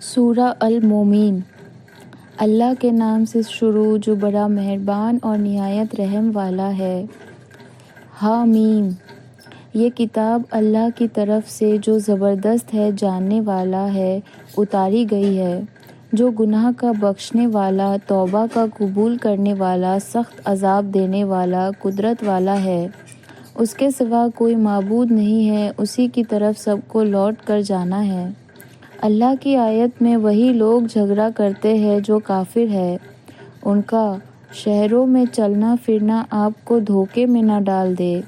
سورہ المومن۔ اللہ کے نام سے شروع جو بڑا مہربان اور نہایت رحم والا ہے۔ حامیم۔ یہ کتاب اللہ کی طرف سے جو زبردست ہے، جاننے والا ہے، اتاری گئی ہے، جو گناہ کا بخشنے والا، توبہ کا قبول کرنے والا، سخت عذاب دینے والا، قدرت والا ہے۔ اس کے سوا کوئی معبود نہیں ہے، اسی کی طرف سب کو لوٹ کر جانا ہے۔ اللہ کی آیت میں وہی لوگ جھگڑا کرتے ہیں جو کافر ہے۔ ان کا شہروں میں چلنا پھرنا آپ کو دھوکے میں نہ ڈال دے۔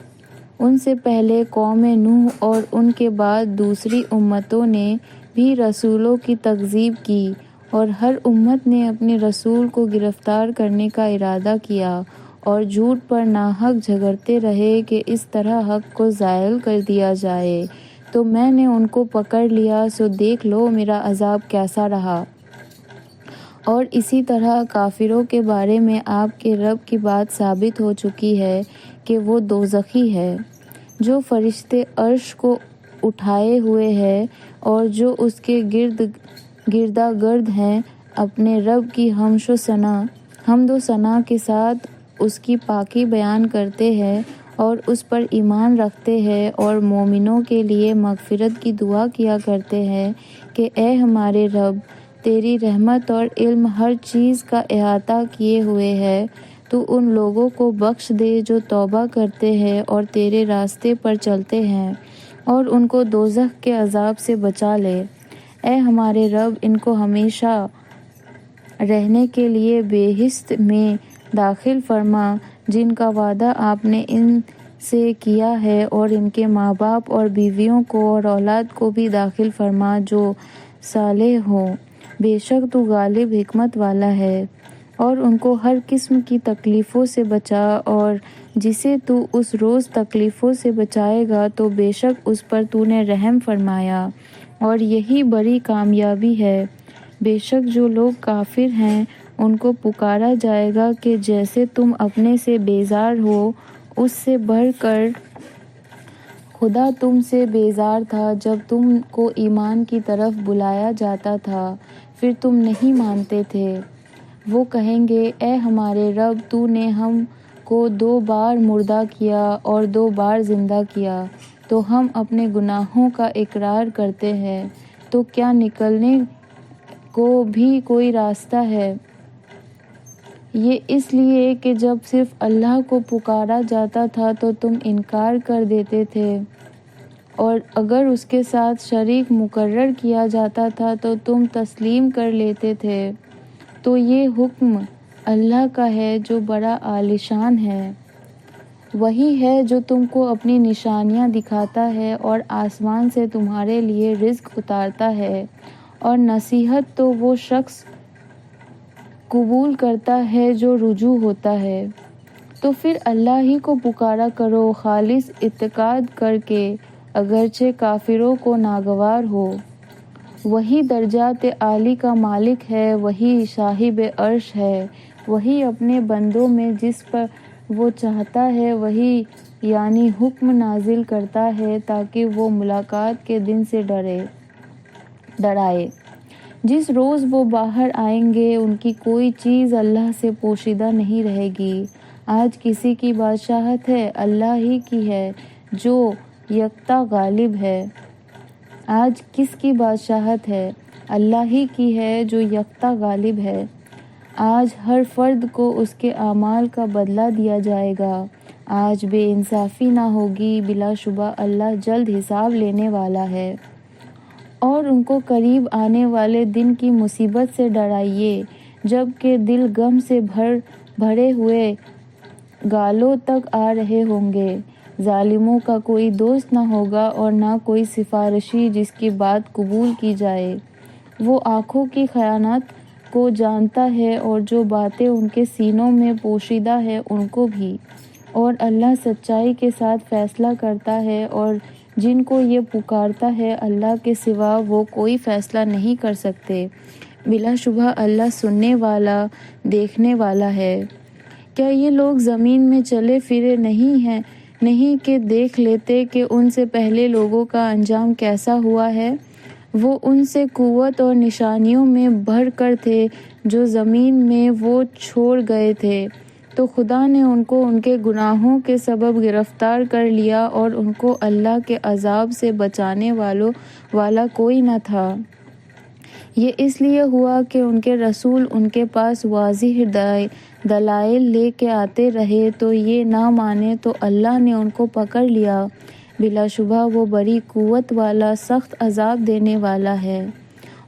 ان سے پہلے قوم نوح اور ان کے بعد دوسری امتوں نے بھی رسولوں کی تکذیب کی، اور ہر امت نے اپنے رسول کو گرفتار کرنے کا ارادہ کیا اور جھوٹ پر ناحق جھگڑتے رہے کہ اس طرح حق کو زائل کر دیا جائے، تو میں نے ان کو پکڑ لیا، سو دیکھ لو میرا عذاب کیسا رہا۔ اور اسی طرح کافروں کے بارے میں آپ کے رب کی بات ثابت ہو چکی ہے کہ وہ دوزخی ہے، جو فرشتے عرش کو اٹھائے ہوئے ہیں اور جو اس کے گردا گرد ہیں، اپنے رب کی حمد و ثنا کے ساتھ اس کی پاکی بیان کرتے ہیں اور اس پر ایمان رکھتے ہیں، اور مومنوں کے لیے مغفرت کی دعا کیا کرتے ہیں کہ اے ہمارے رب، تیری رحمت اور علم ہر چیز کا احاطہ کیے ہوئے ہے، تو ان لوگوں کو بخش دے جو توبہ کرتے ہیں اور تیرے راستے پر چلتے ہیں، اور ان کو دوزخ کے عذاب سے بچا لے۔ اے ہمارے رب، ان کو ہمیشہ رہنے کے لیے بہشت میں داخل فرما، جن کا وعدہ آپ نے ان سے کیا ہے، اور ان کے ماں باپ اور بیویوں کو اور اولاد کو بھی داخل فرما جو صالح ہوں، بے شک تو غالب حکمت والا ہے۔ اور ان کو ہر قسم کی تکلیفوں سے بچا، اور جسے تو اس روز تکلیفوں سے بچائے گا تو بے شک اس پر تو نے رحم فرمایا، اور یہی بڑی کامیابی ہے۔ بے شک جو لوگ کافر ہیں ان کو پکارا جائے گا کہ جیسے تم اپنے سے بیزار ہو، اس سے بڑھ کر خدا تم سے بیزار تھا جب تم کو ایمان کی طرف بلایا جاتا تھا، پھر تم نہیں مانتے تھے۔ وہ کہیں گے اے ہمارے رب، تو نے ہم کو 2 بار مردہ کیا اور 2 بار زندہ کیا، تو ہم اپنے گناہوں کا اقرار کرتے ہیں، تو کیا نکلنے کو بھی کوئی راستہ ہے؟ یہ اس لیے کہ جب صرف اللہ کو پکارا جاتا تھا تو تم انکار کر دیتے تھے، اور اگر اس کے ساتھ شریک مقرر کیا جاتا تھا تو تم تسلیم کر لیتے تھے۔ تو یہ حکم اللہ کا ہے جو بڑا عالیشان ہے۔ وہی ہے جو تم کو اپنی نشانیاں دکھاتا ہے اور آسمان سے تمہارے لیے رزق اتارتا ہے، اور نصیحت تو وہ شخص قبول کرتا ہے جو رجوع ہوتا ہے۔ تو پھر اللہ ہی کو پکارا کرو خالص اعتقاد کر کے، اگرچہ کافروں کو ناگوار ہو۔ وہی درجات عالی کا مالک ہے، وہی صاحب عرش ہے، وہی اپنے بندوں میں جس پر وہ چاہتا ہے وہی یعنی حکم نازل کرتا ہے تاکہ وہ ملاقات کے دن سے ڈرائے، جس روز وہ باہر آئیں گے۔ ان کی کوئی چیز اللہ سے پوشیدہ نہیں رہے گی۔ آج کسی کی بادشاہت ہے؟ اللہ ہی کی ہے جو یکتا غالب ہے۔ آج کس کی بادشاہت ہے؟ اللہ ہی کی ہے جو یکتا غالب ہے۔ آج ہر فرد کو اس کے اعمال کا بدلہ دیا جائے گا۔ آج بے انصافی نہ ہوگی، بلا شبہ اللہ جلد حساب لینے والا ہے۔ اور ان کو قریب آنے والے دن کی مصیبت سے ڈرائیے جب کہ دل غم سے بھرے ہوئے گالوں تک آ رہے ہوں گے۔ ظالموں کا کوئی دوست نہ ہوگا اور نہ کوئی سفارشی جس کی بات قبول کی جائے۔ وہ آنکھوں کی خیانت کو جانتا ہے اور جو باتیں ان کے سینوں میں پوشیدہ ہے ان کو بھی، اور اللہ سچائی کے ساتھ فیصلہ کرتا ہے، اور جن کو یہ پکارتا ہے اللہ کے سوا وہ کوئی فیصلہ نہیں کر سکتے، بلا شبہ اللہ سننے والا دیکھنے والا ہے۔ کیا یہ لوگ زمین میں چلے پھرے نہیں کہ دیکھ لیتے کہ ان سے پہلے لوگوں کا انجام کیسا ہوا ہے؟ وہ ان سے قوت اور نشانیوں میں بھر کر تھے جو زمین میں وہ چھوڑ گئے تھے، تو خدا نے ان کو ان کے گناہوں کے سبب گرفتار کر لیا اور ان کو اللہ کے عذاب سے بچانے والا کوئی نہ تھا۔ یہ اس لیے ہوا کہ ان کے رسول ان کے پاس واضح دلائل لے کے آتے رہے تو یہ نہ مانے، تو اللہ نے ان کو پکڑ لیا۔ بلا شبہ وہ بڑی قوت والا، سخت عذاب دینے والا ہے۔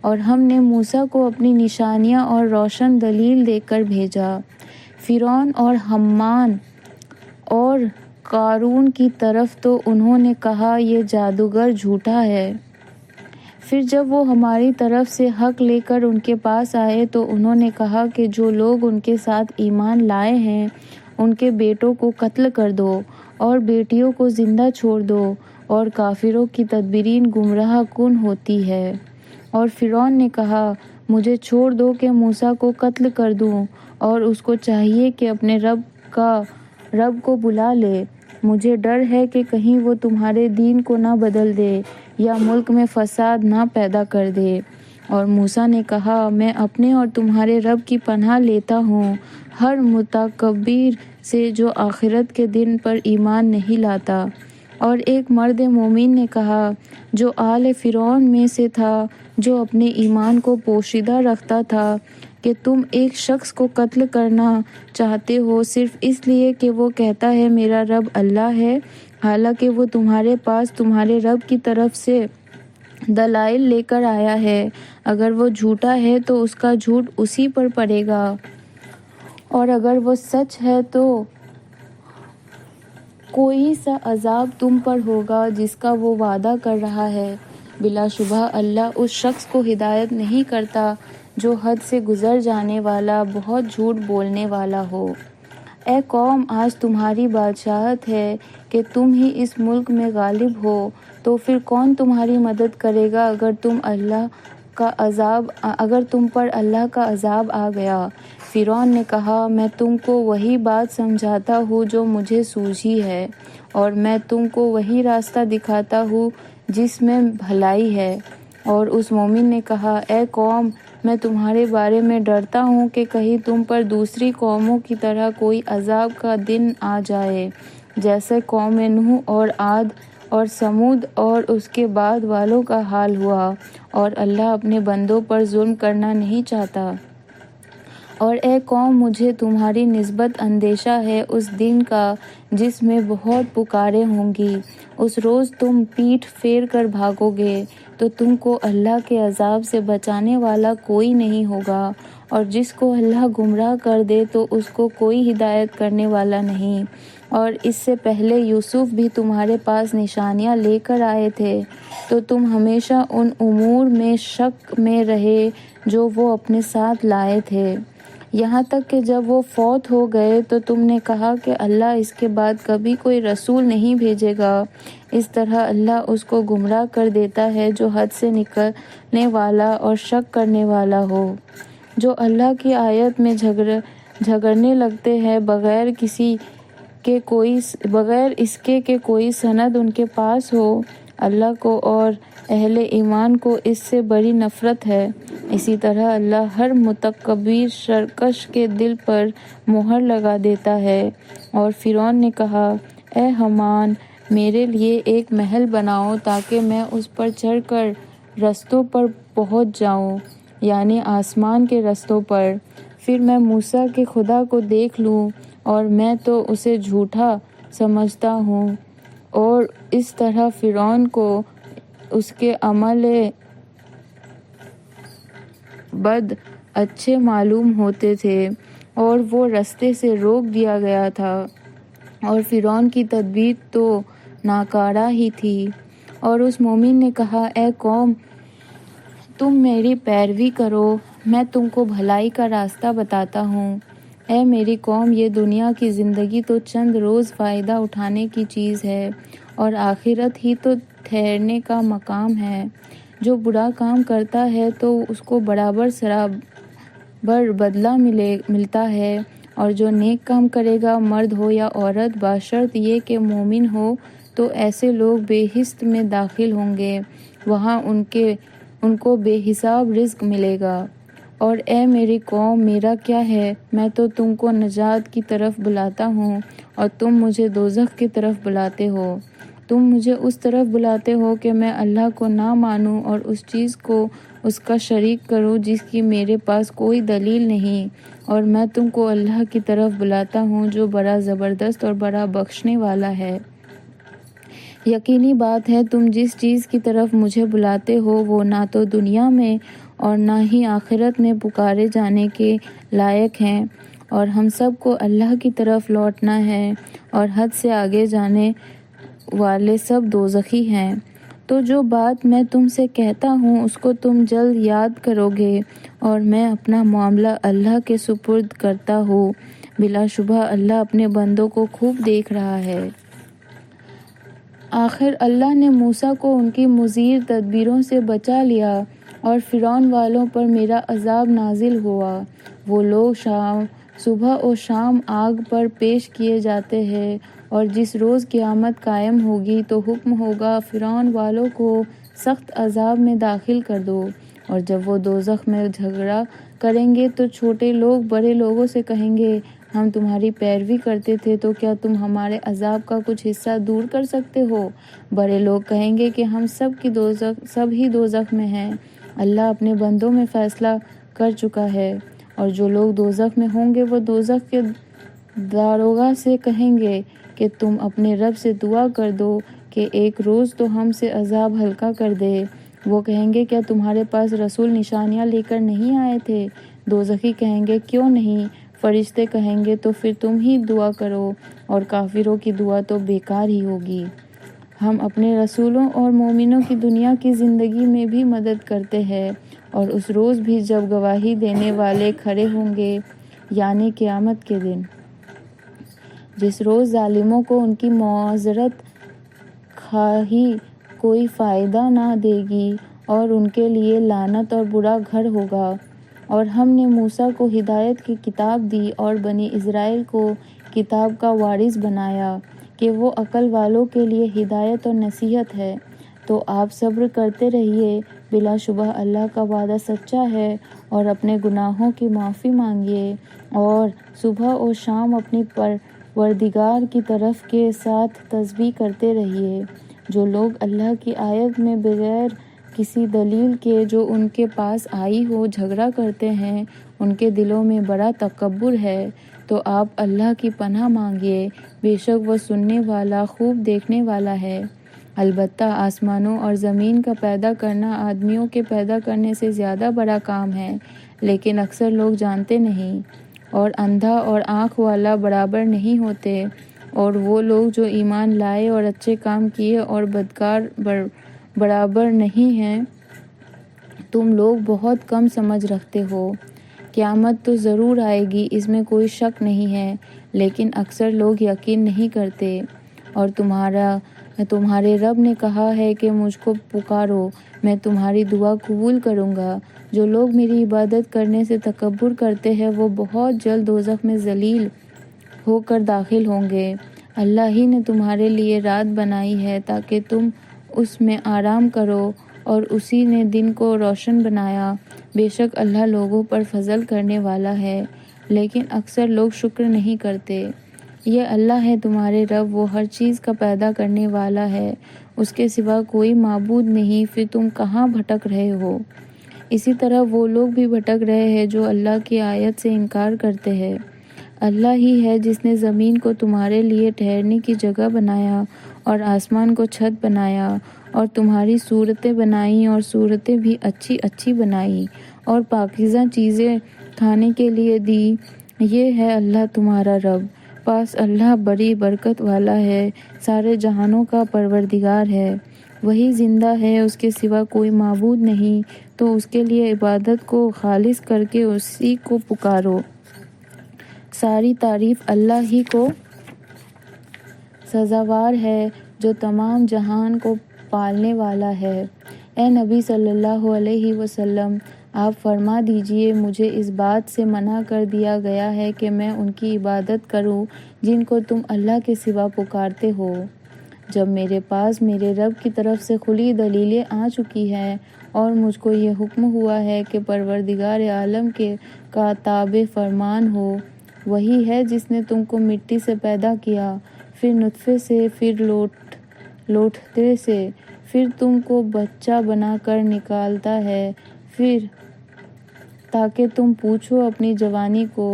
اور ہم نے موسیٰ کو اپنی نشانیاں اور روشن دلیل دے کر بھیجا۔ فرعون اور حامان اور قارون کی طرف تو انہوں نے کہا یہ جادوگر جھوٹا ہے۔ پھر جب وہ ہماری طرف سے حق لے کر ان کے پاس آئے تو انہوں نے کہا کہ جو لوگ ان کے ساتھ ایمان لائے ہیں ان کے بیٹوں کو قتل کر دو اور بیٹیوں کو زندہ چھوڑ دو، اور کافروں کی تدبیریں گمراہ کن ہوتی ہے۔ اور فرعون نے کہا مجھے چھوڑ دو کہ موسیٰ کو قتل کر دوں، اور اس کو چاہیے کہ اپنے رب کو بلا لے۔ مجھے ڈر ہے کہ کہیں وہ تمہارے دین کو نہ بدل دے یا ملک میں فساد نہ پیدا کر دے۔ اور موسیٰ نے کہا میں اپنے اور تمہارے رب کی پناہ لیتا ہوں ہر متکبر سے جو آخرت کے دن پر ایمان نہیں لاتا۔ اور ایک مرد مومن نے کہا جو آل فرعون میں سے تھا، جو اپنے ایمان کو پوشیدہ رکھتا تھا، کہ تم ایک شخص کو قتل کرنا چاہتے ہو صرف اس لیے کہ وہ کہتا ہے میرا رب اللہ ہے، حالانکہ وہ تمہارے پاس تمہارے رب کی طرف سے دلائل لے کر آیا ہے۔ اگر وہ جھوٹا ہے تو اس کا جھوٹ اسی پر پڑے گا، اور اگر وہ سچ ہے تو کوئی سا عذاب تم پر ہوگا جس کا وہ وعدہ کر رہا ہے۔ بلا شبہ اللہ اس شخص کو ہدایت نہیں کرتا جو حد سے گزر جانے والا، بہت جھوٹ بولنے والا ہو۔ اے قوم، آج تمہاری بادشاہت ہے کہ تم ہی اس ملک میں غالب ہو، تو پھر کون تمہاری مدد کرے گا اگر تم پر اللہ کا عذاب آ گیا؟ فرعون نے کہا میں تم کو وہی بات سمجھاتا ہوں جو مجھے سوجھی ہے، اور میں تم کو وہی راستہ دکھاتا ہوں جس میں بھلائی ہے۔ اور اس مومن نے کہا اے قوم، میں تمہارے بارے میں ڈرتا ہوں کہ کہیں تم پر دوسری قوموں کی طرح کوئی عذاب کا دن آ جائے، جیسے قوم نوح اور عاد اور سمود اور اس کے بعد والوں کا حال ہوا، اور اللہ اپنے بندوں پر ظلم کرنا نہیں چاہتا۔ اور اے قوم، مجھے تمہاری نسبت اندیشہ ہے اس دن کا جس میں بہت پکاریں ہوں گی۔ اس روز تم پیٹھ پھیر کر بھاگو گے تو تم کو اللہ کے عذاب سے بچانے والا کوئی نہیں ہوگا، اور جس کو اللہ گمراہ کر دے تو اس کو کوئی ہدایت کرنے والا نہیں۔ اور اس سے پہلے یوسف بھی تمہارے پاس نشانیاں لے کر آئے تھے، تو تم ہمیشہ ان امور میں شک میں رہے جو وہ اپنے ساتھ لائے تھے، یہاں تک کہ جب وہ فوت ہو گئے تو تم نے کہا کہ اللہ اس کے بعد کبھی کوئی رسول نہیں بھیجے گا۔ اس طرح اللہ اس کو گمراہ کر دیتا ہے جو حد سے نکلنے والا اور شک کرنے والا ہو، جو اللہ کی آیت میں جھگڑنے لگتے ہیں بغیر اس کے کہ کوئی سند ان کے پاس ہو۔ اللہ کو اور اہل ایمان کو اس سے بڑی نفرت ہے۔ اسی طرح اللہ ہر متکبر سرکش کے دل پر مہر لگا دیتا ہے۔ اور فرعون نے کہا اے حامان، میرے لیے ایک محل بناؤ تاکہ میں اس پر چڑھ کر رستوں پر پہنچ جاؤں، یعنی آسمان کے رستوں پر، پھر میں موسیٰ کے خدا کو دیکھ لوں، اور میں تو اسے جھوٹا سمجھتا ہوں۔ اور اس طرح فرعون کو اس کے عمل بد اچھے معلوم ہوتے تھے، اور وہ رستے سے روک دیا گیا تھا، اور فرعون کی تدبیر تو ناکارہ ہی تھی۔ اور اس مومن نے کہا اے قوم، تم میری پیروی کرو، میں تم کو بھلائی کا راستہ بتاتا ہوں۔ اے میری قوم، یہ دنیا کی زندگی تو چند روز فائدہ اٹھانے کی چیز ہے، اور آخرت ہی تو ٹھہرنے کا مقام ہے۔ جو برا کام کرتا ہے تو اس کو برابر بدلہ ملتا ہے، اور جو نیک کام کرے گا، مرد ہو یا عورت، بشرط یہ کہ مومن ہو، تو ایسے لوگ بہشت میں داخل ہوں گے، وہاں ان کو بے حساب رزق ملے گا۔ اور اے میری قوم، میرا کیا ہے، میں تو تم کو نجات کی طرف بلاتا ہوں اور تم مجھے دوزخ کی طرف بلاتے ہو۔ تم مجھے اس طرف بلاتے ہو کہ میں اللہ کو نہ مانوں اور اس چیز کو اس کا شریک کروں جس کی میرے پاس کوئی دلیل نہیں، اور میں تم کو اللہ کی طرف بلاتا ہوں جو بڑا زبردست اور بڑا بخشنے والا ہے۔ یقینی بات ہے تم جس چیز کی طرف مجھے بلاتے ہو وہ نہ تو دنیا میں اور نہ ہی آخرت میں پکارے جانے کے لائق ہیں، اور ہم سب کو اللہ کی طرف لوٹنا ہے، اور حد سے آگے جانے والے سب دوزخی ہیں۔ تو جو بات میں تم سے کہتا ہوں اس کو تم جلد یاد کرو گے، اور میں اپنا معاملہ اللہ کے سپرد کرتا ہوں۔ بلا شبہ اللہ اپنے بندوں کو خوب دیکھ رہا ہے۔ آخر اللہ نے موسیٰ کو ان کی مضر تدبیروں سے بچا لیا اور فرعون والوں پر میرا عذاب نازل ہوا۔ وہ لوگ صبح و شام آگ پر پیش کیے جاتے ہیں، اور جس روز قیامت قائم ہوگی تو حکم ہوگا فرعون والوں کو سخت عذاب میں داخل کر دو۔ اور جب وہ دوزخ میں جھگڑا کریں گے تو چھوٹے لوگ بڑے لوگوں سے کہیں گے، ہم تمہاری پیروی کرتے تھے تو کیا تم ہمارے عذاب کا کچھ حصہ دور کر سکتے ہو؟ بڑے لوگ کہیں گے کہ ہم سب ہی دوزخ میں ہیں۔ اللہ اپنے بندوں میں فیصلہ کر چکا ہے، اور جو لوگ دوزخ میں ہوں گے وہ دوزخ کے داروغہ سے کہیں گے کہ تم اپنے رب سے دعا کر دو کہ ایک روز تو ہم سے عذاب ہلکا کر دے۔ وہ کہیں گے کیا تمہارے پاس رسول نشانیاں لے کر نہیں آئے تھے؟ دوزخی کہیں گے کیوں نہیں؟ فرشتے کہیں گے تو پھر تم ہی دعا کرو، اور کافروں کی دعا تو بیکار ہی ہوگی۔ ہم اپنے رسولوں اور مومنوں کی دنیا کی زندگی میں بھی مدد کرتے ہیں، اور اس روز بھی جب گواہی دینے والے کھڑے ہوں گے، یعنی قیامت کے دن، جس روز ظالموں کو ان کی معذرت خواہی کوئی فائدہ نہ دے گی اور ان کے لیے لعنت اور برا گھر ہوگا۔ اور ہم نے موسیٰ کو ہدایت کی کتاب دی اور بنی اسرائیل کو کتاب کا وارث بنایا کہ وہ عقل والوں کے لیے ہدایت اور نصیحت ہے۔ تو آپ صبر کرتے رہیے، بلا شبہ اللہ کا وعدہ سچا ہے، اور اپنے گناہوں کی معافی مانگیے، اور صبح و شام اپنی پروردگار کی طرف کے ساتھ تسبیح کرتے رہیے۔ جو لوگ اللہ کی آیت میں بغیر کسی دلیل کے جو ان کے پاس آئی ہو جھگڑا کرتے ہیں، ان کے دلوں میں بڑا تکبر ہے۔ تو آپ اللہ کی پناہ مانگیے، بے شک وہ سننے والا خوب دیکھنے والا ہے۔ البتہ آسمانوں اور زمین کا پیدا کرنا آدمیوں کے پیدا کرنے سے زیادہ بڑا کام ہے، لیکن اکثر لوگ جانتے نہیں۔ اور اندھا اور آنکھ والا برابر نہیں ہوتے، اور وہ لوگ جو ایمان لائے اور اچھے کام کیے اور بدکار برابر نہیں ہیں۔ تم لوگ بہت کم سمجھ رکھتے ہو۔ قیامت تو ضرور آئے گی، اس میں کوئی شک نہیں ہے، لیکن اکثر لوگ یقین نہیں کرتے۔ اور تمہارے رب نے کہا ہے کہ مجھ کو پکارو، میں تمہاری دعا قبول کروں گا۔ جو لوگ میری عبادت کرنے سے تکبر کرتے ہیں وہ بہت جلد دوزخ میں ذلیل ہو کر داخل ہوں گے۔ اللہ ہی نے تمہارے لیے رات بنائی ہے تاکہ تم اس میں آرام کرو، اور اسی نے دن کو روشن بنایا۔ بے شک اللہ لوگوں پر فضل کرنے والا ہے، لیکن اکثر لوگ شکر نہیں کرتے۔ یہ اللہ ہے تمہارے رب، وہ ہر چیز کا پیدا کرنے والا ہے، اس کے سوا کوئی معبود نہیں، پھر تم کہاں بھٹک رہے ہو؟ اسی طرح وہ لوگ بھی بھٹک رہے ہیں جو اللہ کی آیت سے انکار کرتے ہیں۔ اللہ ہی ہے جس نے زمین کو تمہارے لیے ٹھہرنے کی جگہ بنایا اور آسمان کو چھت بنایا، اور تمہاری صورتیں بنائیں اور صورتیں بھی اچھی اچھی بنائیں، اور پاکیزہ چیزیں کھانے کے لیے دی۔ یہ ہے اللہ تمہارا رب، پاس اللہ بڑی برکت والا ہے، سارے جہانوں کا پروردگار ہے۔ وہی زندہ ہے، اس کے سوا کوئی معبود نہیں، تو اس کے لیے عبادت کو خالص کر کے اسی کو پکارو۔ ساری تعریف اللہ ہی کو سزاوار ہے جو تمام جہان کو پالنے والا ہے۔ اے نبی صلی اللہ علیہ وسلم، آپ فرما دیجئے مجھے اس بات سے منع کر دیا گیا ہے کہ میں ان کی عبادت کروں جن کو تم اللہ کے سوا پکارتے ہو، جب میرے پاس میرے رب کی طرف سے کھلی دلیلیں آ چکی ہیں اور مجھ کو یہ حکم ہوا ہے کہ پروردگار عالم کا تابع فرمان ہو۔ وہی ہے جس نے تم کو مٹی سے پیدا کیا، پھر نطفے سے، پھر لوٹھڑے سے، پھر تم کو بچہ بنا کر نکالتا ہے، پھر تاکہ تم پہنچو اپنی جوانی کو،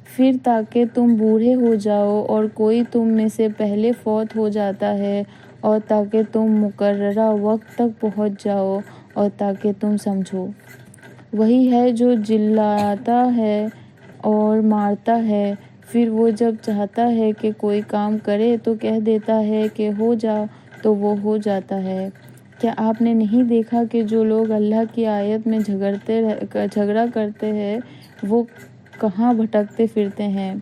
پھر تاکہ تم بوڑھے ہو جاؤ اور کوئی تم میں سے پہلے فوت ہو جاتا ہے، اور تاکہ تم مقررہ وقت تک پہنچ جاؤ، اور تاکہ تم سمجھو۔ وہی ہے جو جلاتا ہے اور مارتا ہے، پھر وہ جب چاہتا ہے کہ کوئی کام کرے تو کہہ دیتا ہے کہ ہو جا، تو وہ ہو جاتا ہے۔ کیا آپ نے نہیں دیکھا کہ جو لوگ اللہ کی آیت میں جھگڑا کرتے ہیں وہ کہاں بھٹکتے پھرتے ہیں؟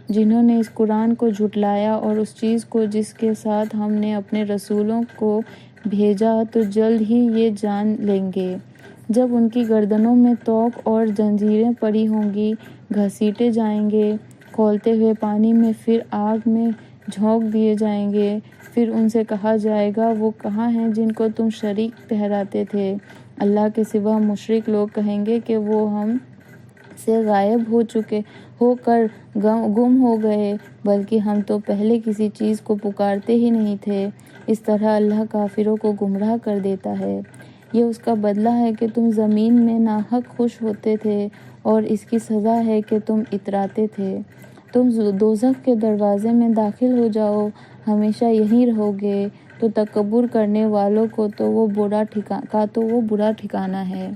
جنہوں نے اس قرآن کو جھٹلایا اور اس چیز کو جس کے ساتھ ہم نے اپنے رسولوں کو بھیجا، تو جلد ہی یہ جان لیں گے جب ان کی گردنوں میں طوق اور زنجیریں پڑی ہوں گی، گھسیٹے جائیں گے کھولتے ہوئے پانی میں، پھر آگ میں جھونک دیے جائیں گے۔ پھر ان سے کہا جائے گا وہ کہاں ہیں جن کو تم شریک ٹھہراتے تھے؟ اللہ کے سوا مشرک لوگ کہیں گے کہ وہ ہم سے غائب ہو کر گم ہو گئے، بلکہ ہم تو پہلے کسی چیز کو پکارتے ہی نہیں تھے۔ اس طرح اللہ کافروں کو گمراہ کر دیتا ہے۔ یہ اس کا بدلہ ہے کہ تم زمین میں ناحق خوش ہوتے تھے، اور اس کی سزا ہے کہ تم اتراتے تھے۔ تم دوزخ کے دروازے میں داخل ہو جاؤ، ہمیشہ یہیں رہو گے، تو تکبر کرنے والوں کو تو وہ برا ٹھکانہ ہے۔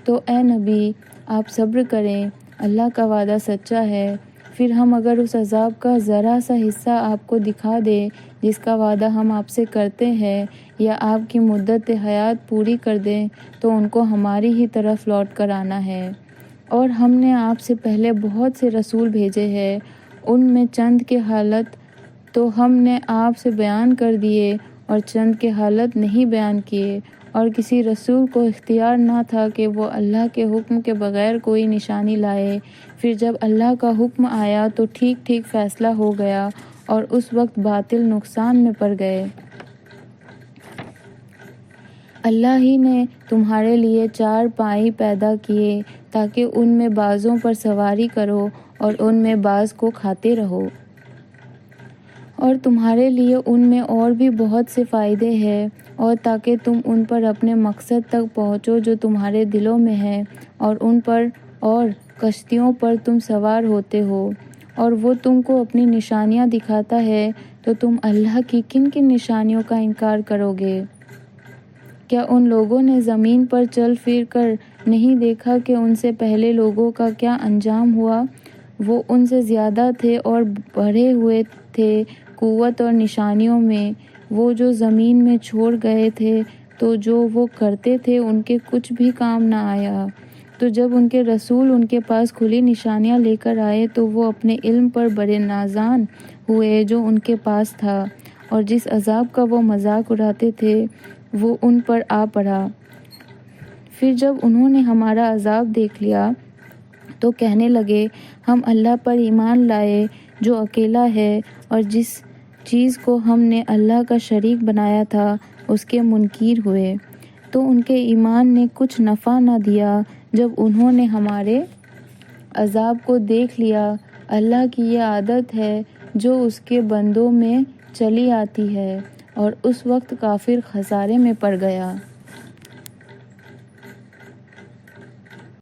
تو اے نبی، آپ صبر کریں، اللہ کا وعدہ سچا ہے۔ پھر ہم اگر اس عذاب کا ذرا سا حصہ آپ کو دکھا دیں جس کا وعدہ ہم آپ سے کرتے ہیں، یا آپ کی مدت حیات پوری کر دیں، تو ان کو ہماری ہی طرف لوٹ کر آنا ہے۔ اور ہم نے آپ سے پہلے بہت سے رسول بھیجے ہیں، ان میں چند کے حالات تو ہم نے آپ سے بیان کر دیے، اور چند کے حالات نہیں بیان کیے، اور کسی رسول کو اختیار نہ تھا کہ وہ اللہ کے حکم کے بغیر کوئی نشانی لائے۔ پھر جب اللہ کا حکم آیا تو ٹھیک ٹھیک فیصلہ ہو گیا، اور اس وقت باطل نقصان میں پڑ گئے۔ اللہ ہی نے تمہارے لیے 4 پائے پیدا کیے تاکہ ان میں بعضوں پر سواری کرو اور ان میں بعض کو کھاتے رہو، اور تمہارے لیے ان میں اور بھی بہت سے فائدے ہیں، اور تاکہ تم ان پر اپنے مقصد تک پہنچو جو تمہارے دلوں میں ہے، اور ان پر اور کشتیوں پر تم سوار ہوتے ہو، اور وہ تم کو اپنی نشانیاں دکھاتا ہے، تو تم اللہ کی کن کن نشانیوں کا انکار کرو گے؟ کیا ان لوگوں نے زمین پر چل پھر کر نہیں دیکھا کہ ان سے پہلے لوگوں کا کیا انجام ہوا؟ وہ ان سے زیادہ تھے اور بڑھے ہوئے تھے قوت اور نشانیوں میں۔ وہ جو زمین میں چھوڑ گئے تھے، تو جو وہ کرتے تھے ان کے کچھ بھی کام نہ آیا۔ تو جب ان کے رسول ان کے پاس کھلی نشانیاں لے کر آئے تو وہ اپنے علم پر بڑے نازاں ہوئے جو ان کے پاس تھا، اور جس عذاب کا وہ مذاق اڑاتے تھے وہ ان پر آ پڑا۔ پھر جب انہوں نے ہمارا عذاب دیکھ لیا تو کہنے لگے، ہم اللہ پر ایمان لائے جو اکیلا ہے، اور جس چیز کو ہم نے اللہ کا شریک بنایا تھا اس کے منکر ہوئے۔ تو ان کے ایمان نے کچھ نفع نہ دیا جب انہوں نے ہمارے عذاب کو دیکھ لیا۔ اللہ کی یہ عادت ہے جو اس کے بندوں میں چلی آتی ہے، اور اس وقت کافر خسارے میں پڑ گیا۔